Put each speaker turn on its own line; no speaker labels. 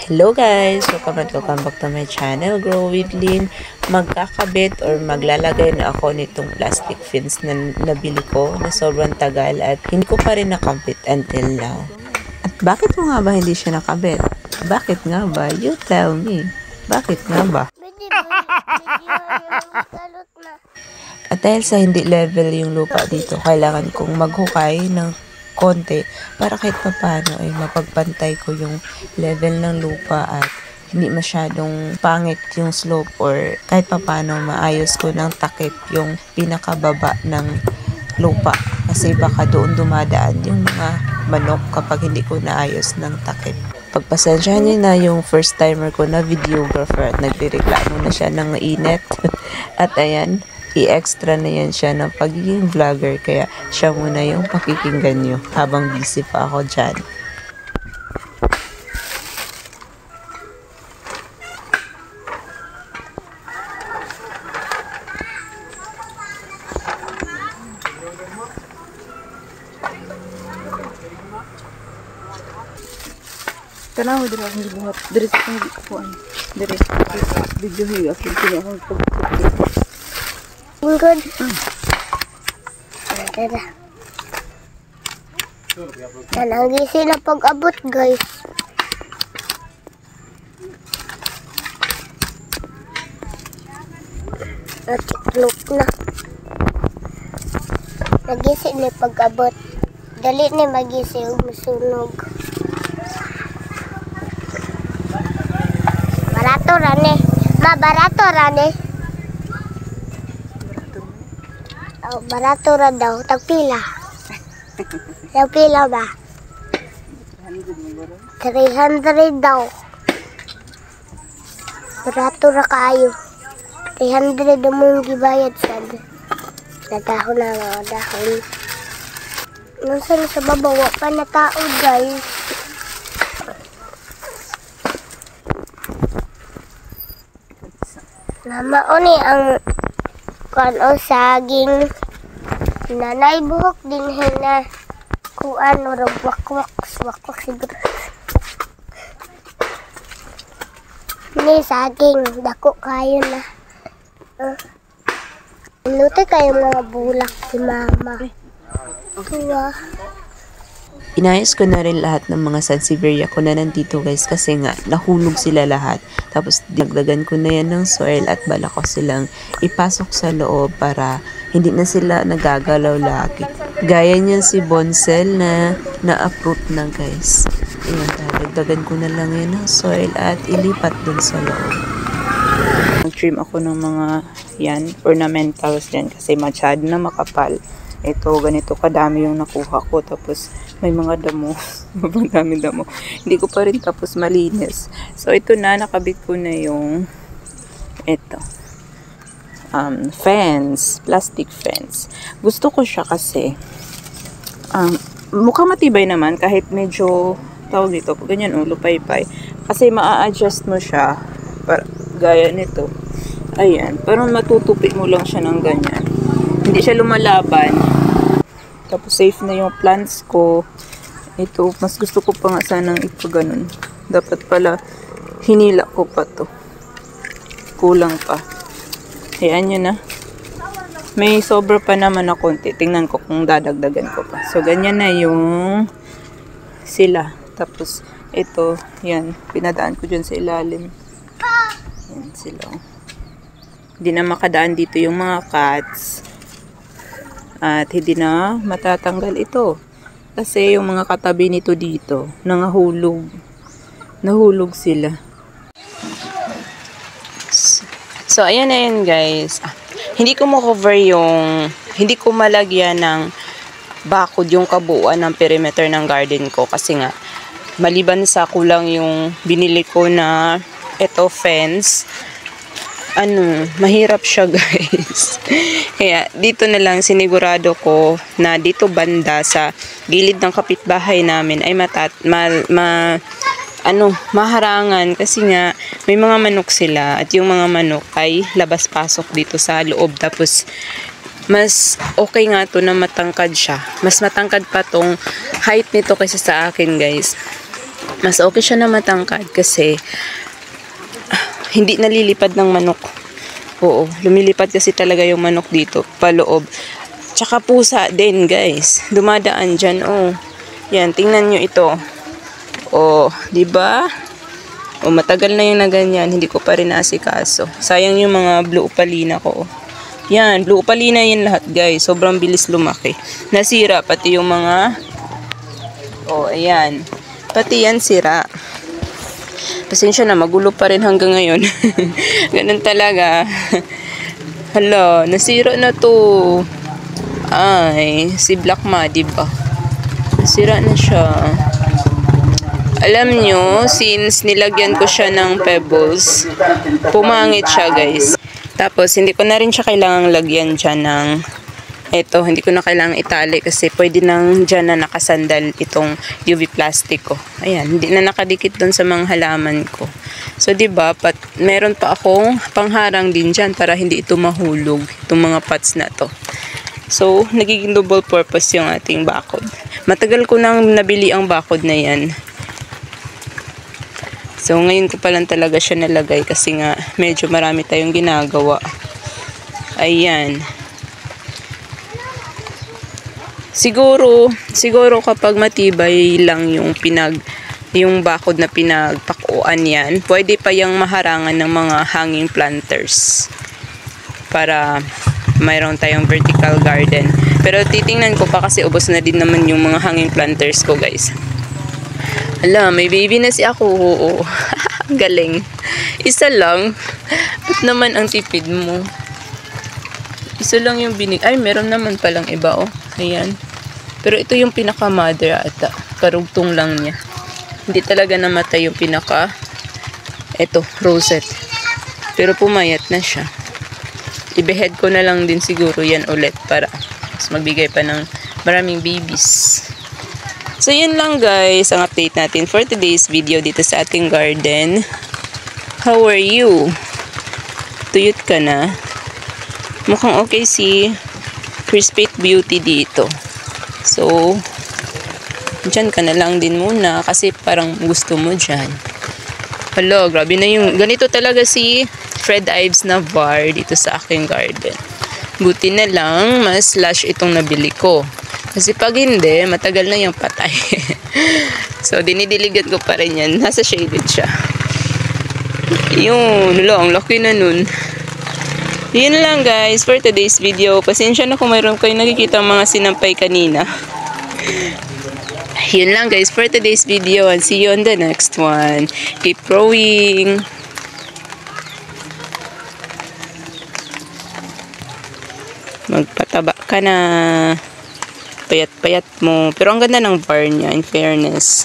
Hello guys! Welcome back to my channel, Grow with Lynn. Magkakabit or maglalagay na ako nitong plastic fins na nabili ko na sobrang tagal at hindi ko pa rin nakabit until now. At bakit mo nga ba hindi siya nakabit? Bakit nga ba? You tell me. Bakit nga ba? At dahil sa hindi level yung lupa dito, kailangan kong maghukay ng konti para kahit papano ay mapagpantay ko yung level ng lupa at hindi masyadong pangit yung slope or kahit papano maayos ko ng takip yung pinakababa ng lupa kasi baka doon dumadaan yung mga manok kapag hindi ko naayos ng takip. Pagpasensyahan niyo na yung first timer ko na videographer at nagrereklamo na siya ng init at ayan, i-extra na yan siya ng pagiging vlogger kaya siya muna yung pakikinggan nyo habang busy pa ako dyan.
Tanaw diri ang gibuhat diri sa kuan diri video hiya kini akong pagpupit.
Good. Tanagi sila pag-abot guys. Natiklop na. Nagisi ni pag-abot. Dali ni magisi og masunog. Barato rane. Barato rane. Oh, barato ra daw. Tagpila. Tagpila ba? 300 daw. Barato ra kaayo. 300 mong gibayad sad. Nadahon na mga dahon. Nasa sa babawa pa na tao guys. Namao ni ang kano saging nanay buhok din na kuan or wakwak siguro. Ni saging dako kayo na. Luto kayo mga bulak si mama. Tuwa.
Inayos ko na rin lahat ng mga sansevieria ko na nandito guys kasi nga nahulog sila lahat. Tapos dinagdagan ko na yan ng soil at bala ko silang ipasok sa loob para hindi na sila nagagalaw lagi. Gaya niyan si Bonsel na na-uproot na guys. Ayan, dagdagan ko na lang yan ng soil at ilipat dun sa loob. Nag-trim ako ng mga yan, ornamentals dyan kasi masyado na makapal. Ito, ganito kadami yung nakuha ko. Tapos, may mga damo. Mabang dami damo. Hindi ko pa rin tapos malinis. So, ito na. Nakabit ko na yung ito. Fence. Plastic fence. Gusto ko siya kasi mukhang matibay naman kahit medyo tawag dito. Ganyan, lupay-pay. Kasi maa-adjust mo siya. Gaya nito. Ayan. Parang matutupi mo lang siya ng ganyan. Hindi siya lumalaban. Tapos safe na yung plants ko. Ito, mas gusto ko pa nga sanang ito ganun. Dapat pala hinila ko pa to. Kulang pa. Ayan yun na. May sobra pa naman na konti. Tingnan ko kung dadagdagan ko pa. So, ganyan na yung sila. Tapos, ito, yan. Pinadaan ko dyan sa ilalim. Yan sila. Hindi na makadaan dito yung mga cats. At hindi na matatanggal ito. Kasi yung mga katabi nito dito, nangahulog. Nahulog sila. So, ayan na yun guys. Hindi ko ma-cover yung, hindi ko malagyan ng bakod yung kabuuan ng perimeter ng garden ko. Kasi nga, maliban sa kulang yung binili ko na ito fence, mahirap siya guys. Kaya dito na lang sinigurado ko na dito banda sa gilid ng kapitbahay namin ay maharangan kasi nga may mga manok sila at yung mga manok ay labas-pasok dito sa loob. Tapos mas okay nga to na matangkad siya. Mas matangkad pa tong height nito kaysa sa akin guys. Mas okay siya na matangkad kasi hindi nalilipad ng manok. Oo, lumilipad kasi talaga yung manok dito, paloob. Tsaka pusa din, guys. Dumadaan dyan, oh. Yan, tingnan nyo ito. Oh, di ba? Oh, matagal na yung na ganyan. Hindi ko pa rin naasikaso. Sayang yung mga blue opalina ko, oh. Yan, blue opalina yan lahat, guys. Sobrang bilis lumaki. Nasira, pati yung mga... Oh, ayan. Pati yan sira. Pasensya na, magulo pa rin hanggang ngayon. Ganun talaga. Hala, nasira na to. Ay, si Black Ma, diba? Nasira na siya. Alam nyo, since nilagyan ko siya ng pebbles, pumangit siya, guys. Tapos, hindi ko na rin siya kailangang lagyan dyan ng ito, hindi ko na kailangang itali kasi pwede nang dyan na nakasandal itong UV plastic ko. Ayan, hindi na nakadikit dun sa mga halaman ko. So, diba, meron pa akong pangharang din dyan para hindi ito mahulog, itong mga pots na to. So, nagiging double purpose yung ating bakod. Matagal ko nang nabili ang bakod na yan. So, ngayon ko pa lang talaga siya nalagay kasi nga medyo marami tayong ginagawa. Ayan. Siguro kapag matibay lang yung bakod na pinagpakuan yan, pwede pa yung maharangan ng mga hanging planters para mayroon tayong vertical garden. Pero titingnan ko pa kasi ubos na din naman yung mga hanging planters ko, guys. Ala, may baby na si ako. Oo. Galing. Isa lang. Ba't naman ang tipid mo? Isa lang yung ay, meron naman palang iba, oh. Ayan. Pero ito yung pinaka-mother ata. Karugtong lang niya. Hindi talaga namatay yung ito, rosette. Pero pumayat na siya. Ibehead ko na lang din siguro yan ulit para mas magbigay pa ng maraming babies. So, yun lang, guys, ang update natin for today's video dito sa ating garden. How are you? Tuyot ka na? Mukhang okay si Crispate Beauty dito. So, dyan ka na lang din muna kasi parang gusto mo dyan. Hello, grabe na yung... Ganito talaga si Fred Ives Navarre dito sa aking garden. Buti na lang, mas lush itong nabili ko. Kasi pag hindi, matagal na yung patay. So, dinidiligan ko pa rin yan. Nasa shaded siya. Yun, ang laki na nun. Yun lang, guys, for today's video. Pasensya na kung mayroon kayo nakikita mga sinampay kanina. Yun lang, guys, for today's video. And see you on the next one. Keep growing. Magpataba ka na. Payat-payat mo. Pero ang ganda ng bar niya, in fairness.